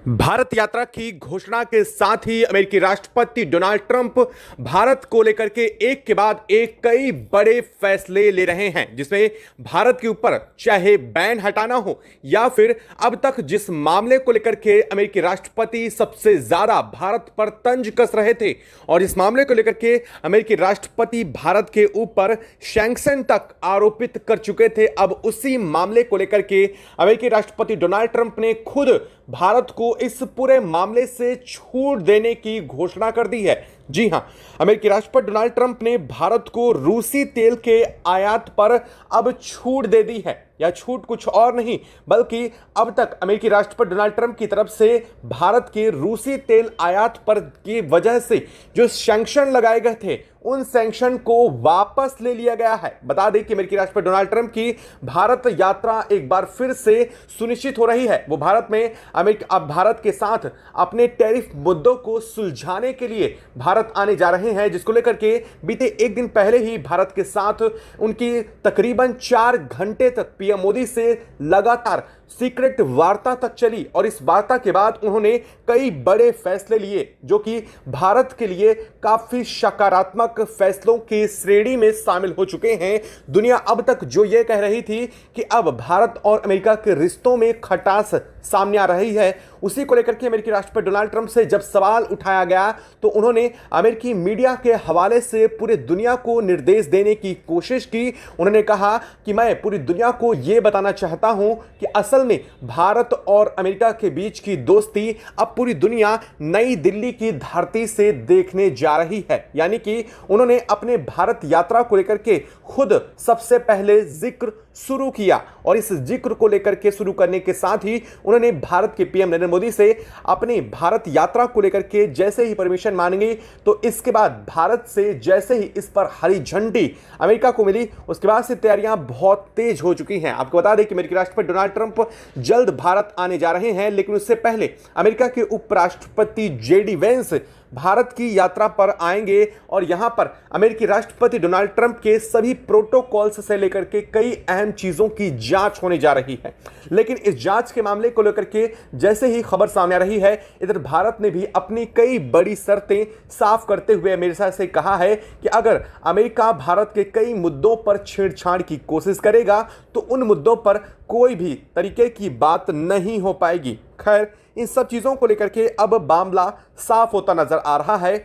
भारत यात्रा की घोषणा के साथ ही अमेरिकी राष्ट्रपति डोनाल्ड ट्रंप भारत को लेकर के एक के बाद एक कई बड़े फैसले ले रहे हैं, जिसमें भारत के ऊपर चाहे बैन हटाना हो या फिर अब तक जिस मामले को लेकर के अमेरिकी राष्ट्रपति सबसे ज्यादा भारत पर तंज कस रहे थे और इस मामले को लेकर के अमेरिकी राष्ट्रपति भारत के ऊपर सैंक्शन तक आरोपित कर चुके थे। अब उसी मामले को लेकर के अमेरिकी राष्ट्रपति डोनाल्ड ट्रंप ने खुद भारत को इस पूरे मामले से छूट देने की घोषणा कर दी है। जी हां, अमेरिकी राष्ट्रपति डोनाल्ड ट्रंप ने भारत को रूसी तेल के आयात पर अब छूट दे दी है। यह छूट कुछ और नहीं बल्कि अब तक अमेरिकी राष्ट्रपति डोनाल्ड ट्रंप की तरफ से भारत के रूसी तेल आयात पर की वजह से जो सैंक्शन लगाए गए थे उन सैंक्शन को वापस ले लिया गया है। बता दें कि अमेरिकी राष्ट्रपति डोनाल्ड ट्रंप की भारत यात्रा एक बार फिर से सुनिश्चित हो रही है। वो भारत में अब भारत के साथ अपने टैरिफ मुद्दों को सुलझाने के लिए भारत आने जा रहे हैं, जिसको लेकर के बीते एक दिन पहले ही भारत के साथ उनकी तकरीबन 4 घंटे तक पीएम मोदी से लगातार सीक्रेट वार्ता तक चली और इस वार्ता के बाद उन्होंने कई बड़े फैसले लिए जो कि भारत के लिए काफी सकारात्मक फैसलों की श्रेणी में शामिल हो चुके हैं। दुनिया अब तक जो यह कह रही थी कि अब भारत और अमेरिका के रिश्तों में खटास सामने आ रही है, उसी को लेकर के अमेरिकी राष्ट्रपति डोनाल्ड ट्रंप से जब सवाल उठाया गया तो उन्होंने अमेरिकी मीडिया के हवाले से पूरी दुनिया को निर्देश देने की कोशिश की। उन्होंने कहा कि मैं पूरी दुनिया को यह बताना चाहता हूं कि असल में भारत और अमेरिका के बीच की दोस्ती अब पूरी दुनिया नई दिल्ली की धरती से देखने जा रही है। यानी कि उन्होंने अपने भारत यात्रा को लेकर के खुद सबसे पहले जिक्र शुरू किया और इस जिक्र को लेकर के शुरू करने के साथ ही उन्होंने भारत के पीएम नरेंद्र मोदी से अपनी भारत यात्रा को लेकर के जैसे ही परमिशन मांगी तो इसके बाद भारत से जैसे ही इस पर हरी झंडी अमेरिका को मिली उसके बाद से तैयारियां बहुत तेज हो चुकी हैं। आपको बता दें कि अमेरिकी राष्ट्रपति डोनाल्ड ट्रंप जल्द भारत आने जा रहे हैं, लेकिन उससे पहले अमेरिका के उपराष्ट्रपति जेडी वेंस भारत की यात्रा पर आएंगे और यहां पर अमेरिकी राष्ट्रपति डोनाल्ड ट्रंप के सभी प्रोटोकॉल्स से लेकर के कई अहम चीजों की जांच होने जा रही है। लेकिन इस जांच के मामले को लेकर के जैसे ही खबर सामने आ रही है, इधर भारत ने भी अपनी कई बड़ी शर्तें साफ करते हुए अमेरिका से कहा है कि अगर अमेरिका भारत के कई मुद्दों पर छेड़छाड़ की कोशिश करेगा तो उन मुद्दों पर कोई भी तरीके की बात नहीं हो पाएगी। खैर, इन सब चीजों को लेकर के अब मामला साफ होता नजर आ रहा है।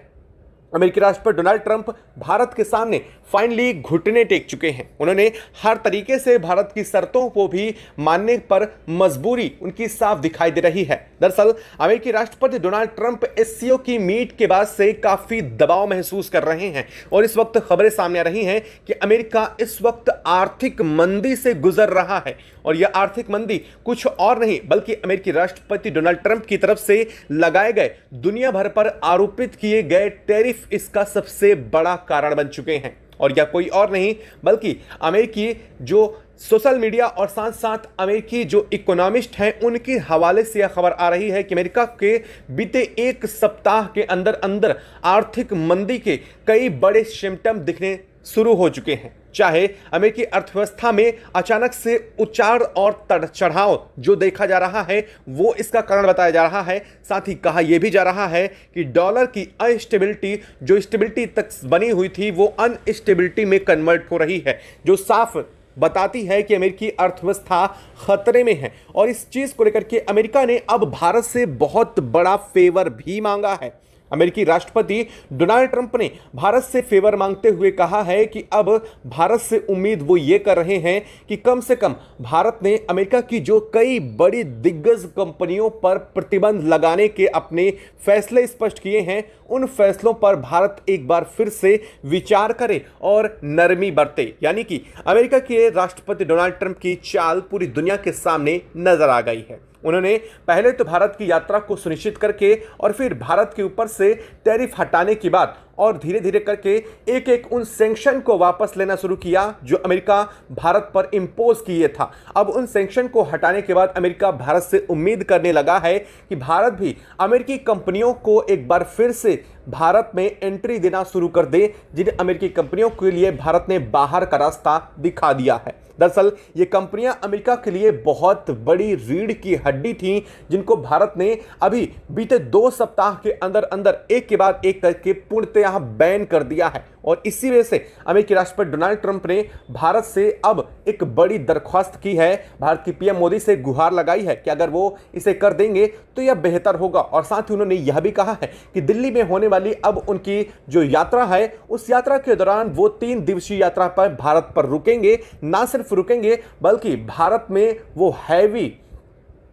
अमेरिकी राष्ट्रपति डोनाल्ड ट्रंप भारत के सामने फाइनली घुटने टेक चुके हैं। उन्होंने हर तरीके से भारत की शर्तों को भी मानने पर मजबूरी उनकी साफ दिखाई दे रही है। दरअसल अमेरिकी राष्ट्रपति डोनाल्ड ट्रंप एससीओ की मीट के बाद से काफी दबाव महसूस कर रहे हैं और इस वक्त खबरें सामने आ रही हैं कि अमेरिका इस वक्त आर्थिक मंदी से गुजर रहा है और यह आर्थिक मंदी कुछ और नहीं बल्कि अमेरिकी राष्ट्रपति डोनाल्ड ट्रंप की तरफ से लगाए गए दुनिया भर पर आरोपित किए गए टैरिफ इसका सबसे बड़ा कारण बन चुके हैं। और यह कोई और नहीं बल्कि अमेरिकी जो सोशल मीडिया और साथ साथ अमेरिकी जो इकोनॉमिस्ट हैं उनके हवाले से यह खबर आ रही है कि अमेरिका के बीते एक सप्ताह के अंदर अंदर आर्थिक मंदी के कई बड़े सिम्टम दिखने शुरू हो चुके हैं। चाहे अमेरिकी अर्थव्यवस्था में अचानक से उतार और चढ़ाव जो देखा जा रहा है वो इसका कारण बताया जा रहा है, साथ ही कहा यह भी जा रहा है कि डॉलर की अनस्टेबिलिटी जो स्टेबिलिटी तक बनी हुई थी वो अनस्टेबिलिटी में कन्वर्ट हो रही है, जो साफ बताती है कि अमेरिकी अर्थव्यवस्था खतरे में है। और इस चीज को लेकर के अमेरिका ने अब भारत से बहुत बड़ा फेवर भी मांगा है। अमेरिकी राष्ट्रपति डोनाल्ड ट्रंप ने भारत से फेवर मांगते हुए कहा है कि अब भारत से उम्मीद वो ये कर रहे हैं कि कम से कम भारत ने अमेरिका की जो कई बड़ी दिग्गज कंपनियों पर प्रतिबंध लगाने के अपने फैसले स्पष्ट किए हैं उन फैसलों पर भारत एक बार फिर से विचार करे और नरमी बरते। यानी कि अमेरिका के राष्ट्रपति डोनाल्ड ट्रंप की चाल पूरी दुनिया के सामने नजर आ गई है। उन्होंने पहले तो भारत की यात्रा को सुनिश्चित करके और फिर भारत के ऊपर से टैरिफ हटाने के बाद और धीरे धीरे करके एक एक उन सैंक्शन को वापस लेना शुरू किया जो अमेरिका भारत पर इंपोज किए था। अब उन सैंक्शन को हटाने के बाद अमेरिका भारत से उम्मीद करने लगा है कि भारत भी अमेरिकी कंपनियों को एक बार फिर से भारत में एंट्री देना शुरू कर दे, जिन अमेरिकी कंपनियों के लिए भारत ने बाहर का रास्ता दिखा दिया है। दरअसल ये कंपनियां अमेरिका के लिए बहुत बड़ी रीढ़ की हड्डी थीं, जिनको भारत ने अभी बीते 2 सप्ताह के अंदर अंदर एक के बाद एक करके पूर्णतः बैन कर दिया है। और इसी वजह से अमेरिकी राष्ट्रपति डोनाल्ड ट्रंप ने भारत से अब एक बड़ी दरख्वास्त की है, भारत की पीएम मोदी से गुहार लगाई है कि अगर वो इसे कर देंगे तो यह बेहतर होगा। और साथ ही उन्होंने यह भी कहा है कि दिल्ली में होने वाली अब उनकी जो यात्रा है, उस यात्रा के दौरान वो 3 दिवसीय यात्रा पर भारत पर रुकेंगे। ना सिर्फ रुकेंगे बल्कि भारत में वो हैवी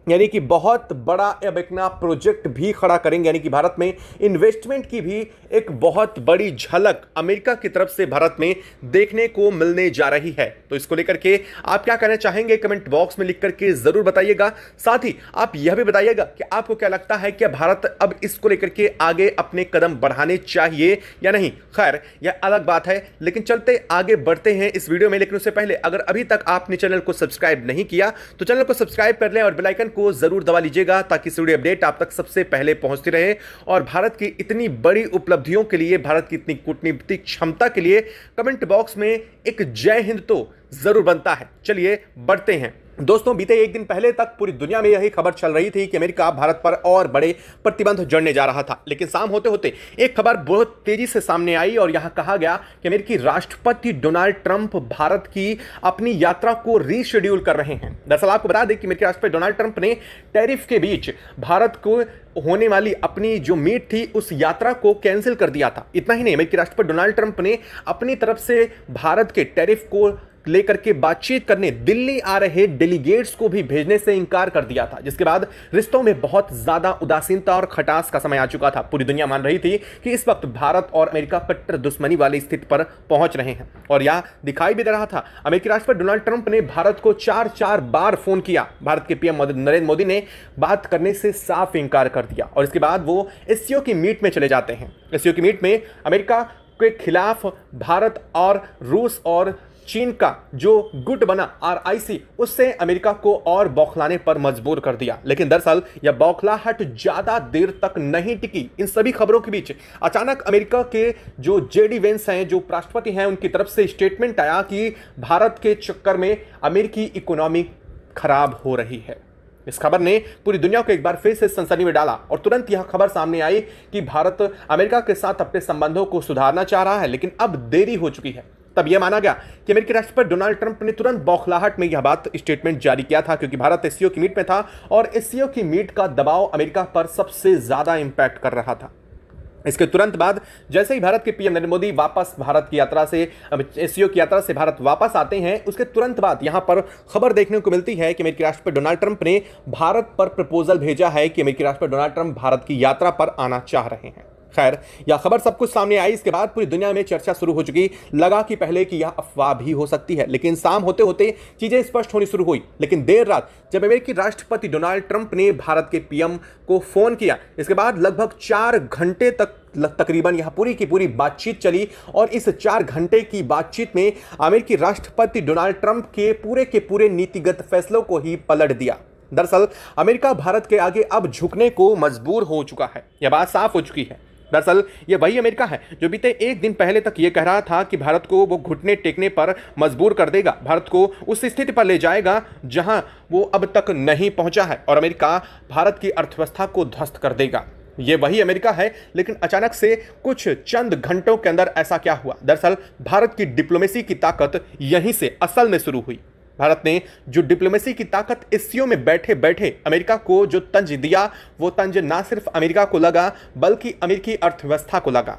यानी कि बहुत बड़ा अब एक नया प्रोजेक्ट भी खड़ा करेंगे, यानी कि भारत में इन्वेस्टमेंट की भी एक बहुत बड़ी झलक अमेरिका की तरफ से भारत में देखने को मिलने जा रही है। तो इसको लेकर के आप क्या कहना चाहेंगे कमेंट बॉक्स में लिख करके जरूर बताइएगा। साथ ही आप यह भी बताइएगा कि आपको क्या लगता है कि भारत अब इसको लेकर के आगे अपने कदम बढ़ाने चाहिए या नहीं। खैर यह अलग बात है, लेकिन चलते आगे बढ़ते हैं इस वीडियो में। लेकिन उससे पहले अगर अभी तक आपने चैनल को सब्सक्राइब नहीं किया तो चैनल को सब्सक्राइब कर लें और बेल आइकन को जरूर दबा लीजिएगा ताकि वीडियो अपडेट आप तक सबसे पहले पहुंचती रहे। और भारत की इतनी बड़ी उपलब्धियों के लिए, भारत की इतनी कूटनीतिक क्षमता के लिए कमेंट बॉक्स में एक जय हिंद तो जरूर बनता है। चलिए बढ़ते हैं दोस्तों। बीते एक दिन पहले तक पूरी दुनिया में यही खबर चल रही थी कि अमेरिका भारत पर और बड़े प्रतिबंध जड़ने जा रहा था, लेकिन शाम होते होते एक खबर बहुत तेजी से सामने आई और यहां कहा गया कि अमेरिकी राष्ट्रपति डोनाल्ड ट्रंप भारत की अपनी यात्रा को रीशेड्यूल कर रहे हैं। दरअसल आपको बता दें कि अमेरिकी राष्ट्रपति डोनाल्ड ट्रंप ने टैरिफ के बीच भारत को होने वाली अपनी जो मीट थी उस यात्रा को कैंसिल कर दिया था। इतना ही नहीं, अमेरिकी राष्ट्रपति डोनाल्ड ट्रंप ने अपनी तरफ से भारत के टैरिफ को लेकर के बातचीत करने दिल्ली आ रहे डेलीगेट्स को भी भेजने से इंकार कर दिया था, जिसके बाद रिश्तों में बहुत ज्यादा उदासीनता और खटास का समय आ चुका था। पूरी दुनिया मान रही थी कि इस वक्त भारत और अमेरिका कट्टर दुश्मनी वाली स्थिति पर पहुंच रहे हैं और यह दिखाई भी दे रहा था। अमेरिकी राष्ट्रपति डोनाल्ड ट्रंप ने भारत को 4 बार फोन किया। भारत के पीएम नरेंद्र मोदी ने बात करने से साफ इंकार कर दिया और इसके बाद वो एससीओ की मीट में चले जाते हैं। एससीओ की मीट में अमेरिका के खिलाफ भारत और रूस और चीन का जो गुट बना RIC, उससे अमेरिका को और बौखलाने पर मजबूर कर दिया। लेकिन दरअसल यह बौखलाहट ज्यादा देर तक नहीं टिकी। इन सभी खबरों के बीच अचानक अमेरिका के जो JD वेंस हैं, जो राष्ट्रपति हैं, उनकी तरफ से स्टेटमेंट आया कि भारत के चक्कर में अमेरिकी इकोनॉमी खराब हो रही है। इस खबर ने पूरी दुनिया को एक बार फिर से सनसनी में डाला और तुरंत यह खबर सामने आई कि भारत अमेरिका के साथ अपने संबंधों को सुधारना चाह रहा है, लेकिन अब देरी हो चुकी है। तब यह माना गया कि अमेरिकी राष्ट्रपति डोनाल्ड ट्रंप ने तुरंत बौखलाहट में यह बात स्टेटमेंट जारी किया था, क्योंकि भारत एससीओ की मीट में था और एससीओ की मीट का दबाव अमेरिका पर सबसे ज्यादा इंपैक्ट कर रहा था। इसके तुरंत बाद जैसे ही भारत के पीएम नरेंद्र मोदी वापस भारत की यात्रा से एससीओ की यात्रा से भारत वापस आते हैं, उसके तुरंत बाद यहां पर खबर देखने को मिलती है कि अमेरिकी राष्ट्रपति डोनाल्ड ट्रंप ने भारत पर प्रपोजल भेजा है कि अमेरिकी राष्ट्रपति डोनाल्ड ट्रंप भारत की यात्रा पर आना चाह रहे हैं। खैर यह खबर सब कुछ सामने आई, इसके बाद पूरी दुनिया में चर्चा शुरू हो चुकी। लगा कि पहले कि यह अफवाह भी हो सकती है, लेकिन शाम होते होते चीजें स्पष्ट होनी शुरू हुई। लेकिन देर रात जब अमेरिकी राष्ट्रपति डोनाल्ड ट्रंप ने भारत के पीएम को फोन किया, इसके बाद लगभग 4 घंटे तक तकरीबन यह पूरी की पूरी बातचीत चली और इस 4 घंटे की बातचीत में अमेरिकी राष्ट्रपति डोनाल्ड ट्रंप के पूरे नीतिगत फैसलों को ही पलट दिया। दरअसल अमेरिका भारत के आगे अब झुकने को मजबूर हो चुका है, यह बात साफ हो चुकी है। दरअसल ये वही अमेरिका है जो बीते एक दिन पहले तक ये कह रहा था कि भारत को वो घुटने टेकने पर मजबूर कर देगा, भारत को उस स्थिति पर ले जाएगा जहां वो अब तक नहीं पहुंचा है और अमेरिका भारत की अर्थव्यवस्था को ध्वस्त कर देगा। ये वही अमेरिका है, लेकिन अचानक से कुछ चंद घंटों के अंदर ऐसा क्या हुआ? दरअसल भारत की डिप्लोमेसी की ताकत यहीं से असल में शुरू हुई। भारत ने जो डिप्लोमेसी की ताकत एससीओ में बैठे बैठे अमेरिका को जो तंज दिया, वो तंज ना सिर्फ अमेरिका को लगा बल्कि अमेरिकी अर्थव्यवस्था को लगा।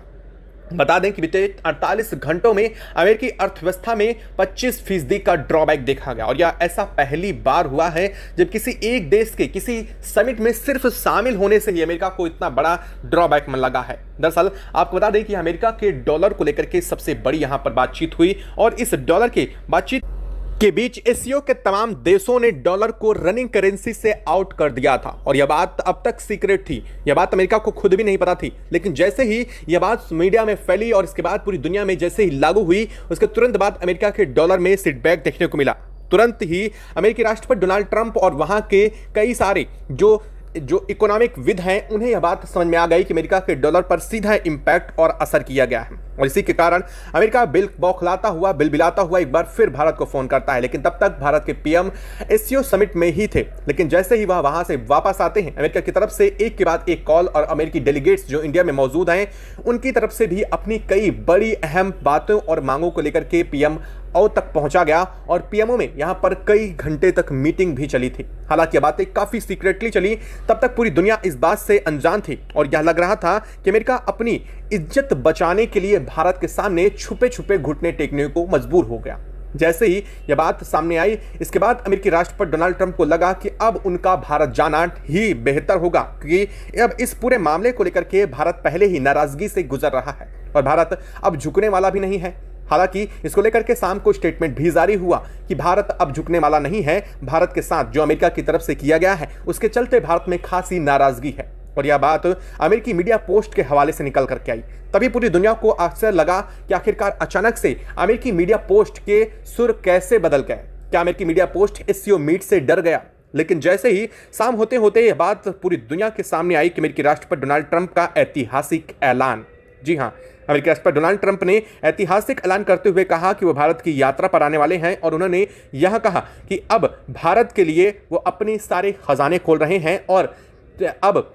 बता दें कि बीते 48 घंटों में अमेरिकी अर्थव्यवस्था में 25% का ड्रॉबैक देखा गया और यह ऐसा पहली बार हुआ है जब किसी एक देश के किसी समिट में सिर्फ शामिल होने से ही अमेरिका को इतना बड़ा ड्रॉबैक में लगा है। दरअसल आपको बता दें कि अमेरिका के डॉलर को लेकर के सबसे बड़ी यहां पर बातचीत हुई और इस डॉलर की बातचीत के बीच एससीओ के तमाम देशों ने डॉलर को रनिंग करेंसी से आउट कर दिया था और यह बात अब तक सीक्रेट थी। यह बात अमेरिका को खुद भी नहीं पता थी, लेकिन जैसे ही यह बात मीडिया में फैली और इसके बाद पूरी दुनिया में जैसे ही लागू हुई, उसके तुरंत बाद अमेरिका के डॉलर में सेटबैक देखने को मिला। तुरंत ही अमेरिकी राष्ट्रपति डोनाल्ड ट्रंप और वहां के कई सारे जो इकोनॉमिक विद हैं, उन्हें यह बात समझ में आ गई कि अमेरिका के डॉलर पर सीधा इंपैक्ट और असर किया गया है और इसी के कारण अमेरिका बौखलाता हुआ बिलबिलाता हुआ एक बार फिर भारत को फोन करता है। लेकिन तब तक भारत के पीएम एससीओ समिट में ही थे। लेकिन जैसे ही वह वहां से वापस आते हैं, अमेरिका की तरफ से एक के बाद एक कॉल और अमेरिकी डेलीगेट्स जो इंडिया में मौजूद हैं, उनकी तरफ से भी अपनी कई बड़ी अहम बातों और मांगों को लेकर के पीएम तक पहुंचा गया और पीएमओ में यहां पर कई घंटे तक मीटिंग भी चली थी। हालांकि ये बातें काफी सीक्रेटली चली, तब तक पूरी दुनिया इस बात से अनजान थी और यह लग रहा था कि अमेरिका अपनी इज्जत बचाने के लिए भारत के सामने छुपे छुपे घुटने टेकने को मजबूर हो गया। जैसे ही यह बात सामने आई, इसके बाद अमेरिकी राष्ट्रपति डोनाल्ड ट्रंप को लगा कि अब उनका भारत जाना ही बेहतर होगा, क्योंकि अब इस पूरे मामले को लेकर के भारत पहले ही नाराजगी से गुजर रहा है और भारत अब झुकने वाला भी नहीं है। हालांकि इसको लेकर के शाम को स्टेटमेंट भी जारी हुआ कि भारत अब झुकने वाला नहीं है। भारत के साथ जो अमेरिका की तरफ से किया गया है, उसके चलते भारत में खासी नाराजगी है और यह बात अमेरिकी मीडिया पोस्ट के हवाले से निकल करके आई। तभी पूरी दुनिया को आश्चर्य लगा कि आखिरकार अचानक से अमेरिकी मीडिया पोस्ट के सुर कैसे बदल गए। क्या अमेरिकी मीडिया पोस्ट एससीओ मीट से डर गया? लेकिन जैसे ही शाम होते होते यह बात पूरी दुनिया के सामने आई कि अमेरिकी राष्ट्रपति डोनाल्ड ट्रंप का ऐतिहासिक ऐलान। जी हाँ, अमेरिकी राष्ट्रपति डोनाल्ड ट्रंप ने ऐतिहासिक ऐलान करते हुए कहा कि वो भारत की यात्रा पर आने वाले हैं और उन्होंने यह कहा कि अब भारत के लिए वो अपने सारे खजाने खोल रहे हैं और अब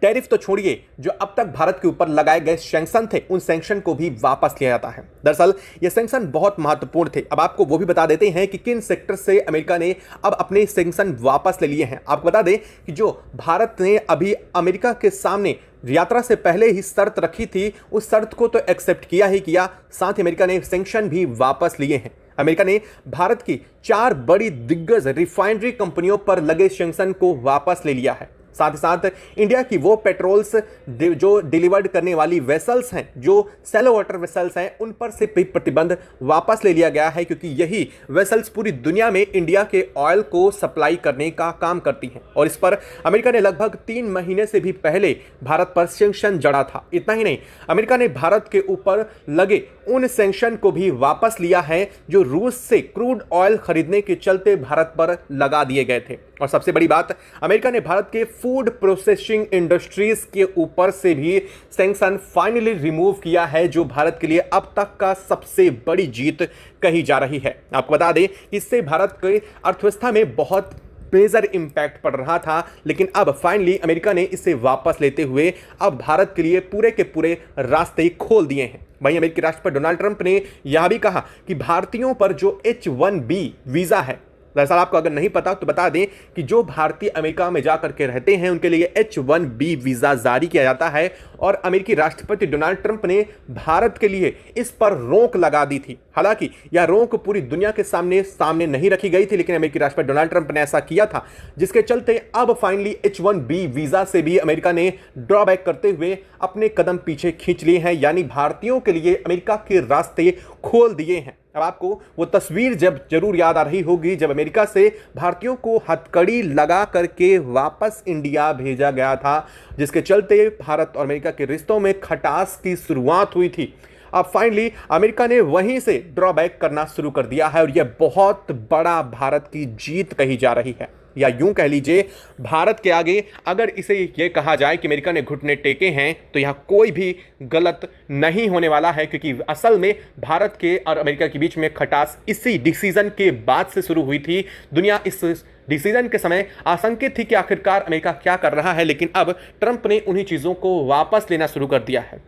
टैरिफ तो छोड़िए, जो अब तक भारत के ऊपर लगाए गए सैंक्शन थे, उन सैंक्शन को भी वापस लिया जाता है। दरअसल ये सैंक्शन बहुत महत्वपूर्ण थे। अब आपको वो भी बता देते हैं कि किन सेक्टर से अमेरिका ने अब अपने सैंक्शन वापस ले लिए हैं। आपको बता दें कि जो भारत ने अभी अमेरिका के सामने यात्रा से पहले ही शर्त रखी थी, उस शर्त को तो एक्सेप्ट किया ही किया, साथ ही अमेरिका ने सैंक्शन भी वापस लिए हैं। अमेरिका ने भारत की 4 बड़ी दिग्गज रिफाइनरी कंपनियों पर लगे सैंक्शन को वापस ले लिया है। साथ ही साथ इंडिया की वो पेट्रोल्स जो डिलीवर्ड करने वाली वेसल्स हैं, जो सैलो वाटर वेसल्स हैं, उन पर से भी प्रतिबंध वापस ले लिया गया है, क्योंकि यही वेसल्स पूरी दुनिया में इंडिया के ऑयल को सप्लाई करने का काम करती हैं और इस पर अमेरिका ने लगभग 3 महीने से भी पहले भारत पर सैंक्शन जड़ा था। इतना ही नहीं, अमेरिका ने भारत के ऊपर लगे उन सैंक्शन को भी वापस लिया है जो रूस से क्रूड ऑयल खरीदने के चलते भारत पर लगा दिए गए थे। और सबसे बड़ी बात, अमेरिका ने भारत के फूड प्रोसेसिंग इंडस्ट्रीज के ऊपर से भी सैंक्शन फाइनली रिमूव किया है, जो भारत के लिए अब तक का सबसे बड़ी जीत कही जा रही है। आपको बता दें, इससे भारत की अर्थव्यवस्था में बहुत मेजर इंपैक्ट पड़ रहा था, लेकिन अब फाइनली अमेरिका ने इसे वापस लेते हुए अब भारत के लिए पूरे के पूरे रास्ते खोल दिए हैं। वहीं अमेरिकी राष्ट्रपति डोनाल्ड ट्रंप ने यह भी कहा कि भारतीयों पर जो H-1B वीजा है, दरअसल आपको अगर नहीं पता तो बता दें कि जो भारतीय अमेरिका में जाकर के रहते हैं, उनके लिए H-1B वीजा जारी किया जाता है और अमेरिकी राष्ट्रपति डोनाल्ड ट्रंप ने भारत के लिए इस पर रोक लगा दी थी। हालांकि यह रोक पूरी दुनिया के सामने नहीं रखी गई थी, लेकिन अमेरिकी राष्ट्रपति डोनाल्ड ट्रंप ने ऐसा किया था, जिसके चलते अब फाइनली H-1B वीजा से भी अमेरिका ने ड्रॉबैक करते हुए अपने कदम पीछे खींच लिए हैं, यानी भारतीयों के लिए अमेरिका के रास्ते खोल दिए हैं। अब आपको वो तस्वीर जब जरूर याद आ रही होगी जब अमेरिका से भारतीयों को हथकड़ी लगा करके वापस इंडिया भेजा गया था, जिसके चलते भारत और अमेरिका के रिश्तों में खटास की शुरुआत हुई थी। अब फाइनली अमेरिका ने वहीं से ड्रॉबैक करना शुरू कर दिया है और यह बहुत बड़ा भारत की जीत कही जा रही है, या यूं कह लीजिए, भारत के आगे अगर इसे यह कहा जाए कि अमेरिका ने घुटने टेके हैं, तो यह कोई भी गलत नहीं होने वाला है, क्योंकि असल में भारत के और अमेरिका के बीच में खटास इसी डिसीजन के बाद से शुरू हुई थी। दुनिया इस डिसीजन के समय आशंकित थी कि आखिरकार अमेरिका क्या कर रहा है, लेकिन अब ट्रंप ने उन्हीं चीज़ों को वापस लेना शुरू कर दिया है।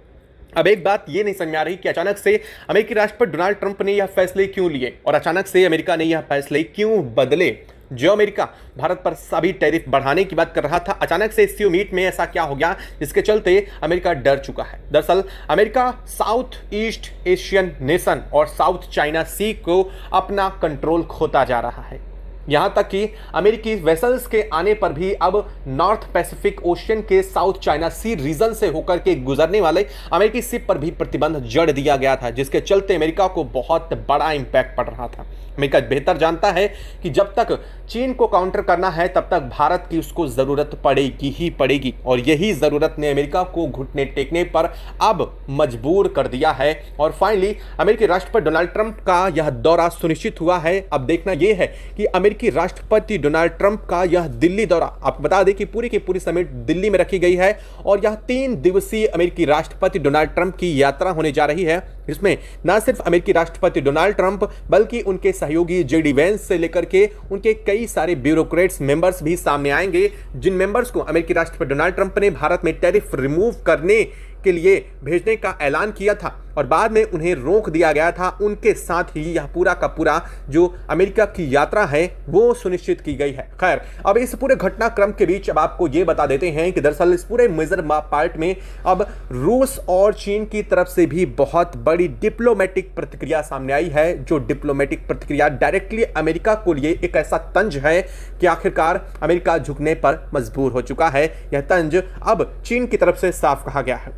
अब एक बात ये नहीं समझ में आ रही कि अचानक से अमेरिकी राष्ट्रपति डोनाल्ड ट्रंप ने यह फैसले क्यों लिए और अचानक से अमेरिका ने यह फैसले क्यों बदले। जो अमेरिका भारत पर सभी टैरिफ बढ़ाने की बात कर रहा था, अचानक से एससीओ मीट में ऐसा क्या हो गया जिसके चलते अमेरिका डर चुका है। दरअसल America south east Asian nation और साउथ चाइना सी को अपना कंट्रोल खोता जा रहा है। यहां तक कि अमेरिकी वेसल्स के आने पर भी अब नॉर्थ पैसिफिक ओशियन के साउथ चाइना सी रीजन से होकर के गुजरने वाले अमेरिकी शिप पर भी प्रतिबंध जड़ दिया गया था, जिसके चलते अमेरिका को बहुत बड़ा इंपैक्ट पड़ रहा था। अमेरिका बेहतर जानता है कि जब तक चीन को काउंटर करना है तब तक भारत की उसको जरूरत पड़ेगी ही पड़ेगी, और यही जरूरत ने अमेरिका को घुटने टेकने पर अब मजबूर कर दिया है। और फाइनली अमेरिकी राष्ट्रपति डोनाल्ड ट्रंप का यह दौरा सुनिश्चित हुआ है। अब देखना यह है कि अमेरिकी राष्ट्रपति डोनाल्ड ट्रंप का यह दिल्ली दौरा, आपको बता दें कि पूरी की पूरी समिट दिल्ली में रखी गई है और यह 3 दिवसीय अमेरिकी राष्ट्रपति डोनाल्ड ट्रंप की यात्रा होने जा रही है। इसमें न सिर्फ अमेरिकी राष्ट्रपति डोनाल्ड ट्रंप बल्कि उनके सहयोगी जेडी वेंस से लेकर के उनके कई सारे ब्यूरोक्रेट्स मेंबर्स भी सामने आएंगे, जिन मेंबर्स को अमेरिकी राष्ट्रपति डोनाल्ड ट्रंप ने भारत में टैरिफ रिमूव करने के लिए भेजने का ऐलान किया था और बाद में उन्हें रोक दिया गया था। उनके साथ ही यह पूरा का पूरा जो अमेरिका की यात्रा है वो सुनिश्चित की गई है। खैर, अब इस पूरे घटनाक्रम के बीच अब आपको ये बता देते हैं कि दरअसल इस पूरे मेजर पार्ट में अब रूस और चीन की तरफ से भी बहुत बड़ी डिप्लोमेटिक प्रतिक्रिया सामने आई है, जो डिप्लोमेटिक प्रतिक्रिया डायरेक्टली अमेरिका को लिए एक ऐसा तंज है कि आखिरकार अमेरिका झुकने पर मजबूर हो चुका है। यह तंज अब चीन की तरफ से साफ कहा गया है।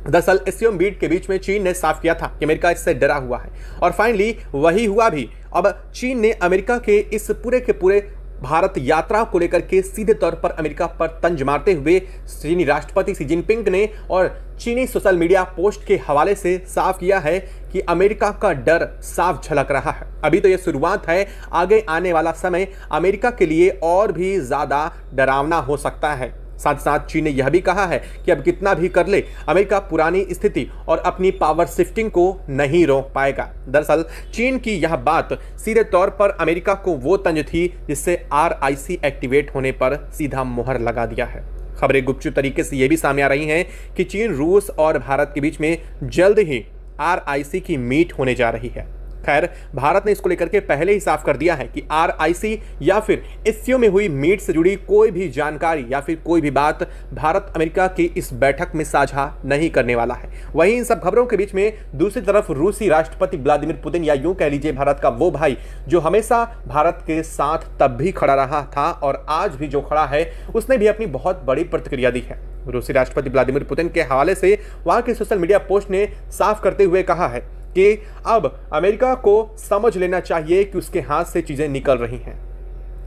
दरअसल एससीओ मीट के बीच में चीन ने साफ किया था कि अमेरिका इससे डरा हुआ है और फाइनली वही हुआ भी। अब चीन ने अमेरिका के इस पूरे के पूरे भारत यात्रा को लेकर के सीधे तौर पर अमेरिका पर तंज मारते हुए चीनी राष्ट्रपति शी जिनपिंग ने और चीनी सोशल मीडिया पोस्ट के हवाले से साफ किया है कि अमेरिका का डर साफ झलक रहा है। अभी तो यह शुरुआत है, आगे आने वाला समय अमेरिका के लिए और भी ज्यादा डरावना हो सकता है। साथ साथ चीन ने यह भी कहा है कि अब कितना भी कर ले अमेरिका पुरानी स्थिति और अपनी पावर शिफ्टिंग को नहीं रोक पाएगा। दरअसल चीन की यह बात सीधे तौर पर अमेरिका को वो तंज थी जिससे RIC एक्टिवेट होने पर सीधा मुहर लगा दिया है। खबरें गुपचुप तरीके से यह भी सामने आ रही हैं कि चीन, रूस और भारत के बीच में जल्द ही RIC की मीट होने जा रही है। खैर, भारत ने इसको लेकर के पहले ही साफ कर दिया है कि RIC या फिर एससीओ में हुई मीट से जुड़ी कोई भी जानकारी या फिर कोई भी बात भारत अमेरिका की इस बैठक में साझा नहीं करने वाला है। वहीं इन सब खबरों के बीच में दूसरी तरफ रूसी राष्ट्रपति व्लादिमीर पुतिन, या यूं कह लीजिए भारत का वो भाई जो हमेशा भारत के साथ तब भी खड़ा रहा था और आज भी जो खड़ा है, उसने भी अपनी बहुत बड़ी प्रतिक्रिया दी है। रूसी राष्ट्रपति व्लादिमीर पुतिन के हवाले से वहां के सोशल मीडिया पोस्ट ने साफ करते हुए कहा है कि अब अमेरिका को समझ लेना चाहिए कि उसके हाथ से चीजें निकल रही हैं।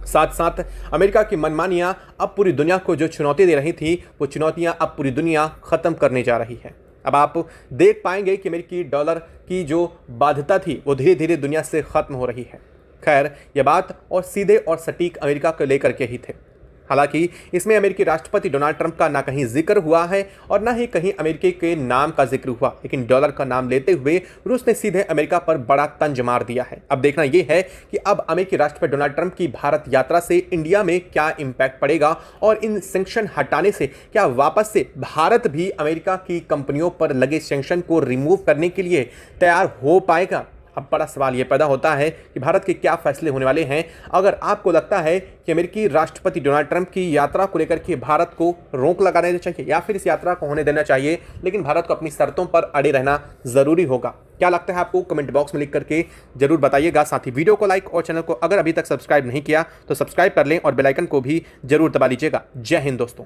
साथ साथ अमेरिका की मनमानियां अब पूरी दुनिया को जो चुनौती दे रही थी, वो चुनौतियां अब पूरी दुनिया खत्म करने जा रही है। अब आप देख पाएंगे कि अमेरिकी डॉलर की जो बाध्यता थी वो धीरे धीरे दुनिया से खत्म हो रही है। खैर, यह बात और सीधे और सटीक अमेरिका को लेकर के ही थे। हालांकि इसमें अमेरिकी राष्ट्रपति डोनाल्ड ट्रंप का ना कहीं जिक्र हुआ है और ना ही कहीं अमेरिका के नाम का जिक्र हुआ, लेकिन डॉलर का नाम लेते हुए रूस ने सीधे अमेरिका पर बड़ा तंज मार दिया है। अब देखना यह है कि अब अमेरिकी राष्ट्रपति डोनाल्ड ट्रंप की भारत यात्रा से इंडिया में क्या इंपैक्ट पड़ेगा और इन सैंक्शन हटाने से क्या वापस से भारत भी अमेरिका की कंपनियों पर लगे सैंक्शन को रिमूव करने के लिए तैयार हो पाएगा। अब बड़ा सवाल यह पैदा होता है कि भारत के क्या फैसले होने वाले हैं। अगर आपको लगता है कि अमेरिकी राष्ट्रपति डोनाल्ड ट्रंप की यात्रा को लेकर के भारत को रोक लगा देना चाहिए या फिर इस यात्रा को होने देना चाहिए, लेकिन भारत को अपनी शर्तों पर अड़े रहना जरूरी होगा, क्या लगता है आपको? कमेंट बॉक्स में लिख करके जरूर बताइएगा। साथ ही वीडियो को लाइक और चैनल को अगर अभी तक सब्सक्राइब नहीं किया तो सब्सक्राइब कर लें और बेल आइकन को भी जरूर दबा लीजिएगा। जय हिंद दोस्तों।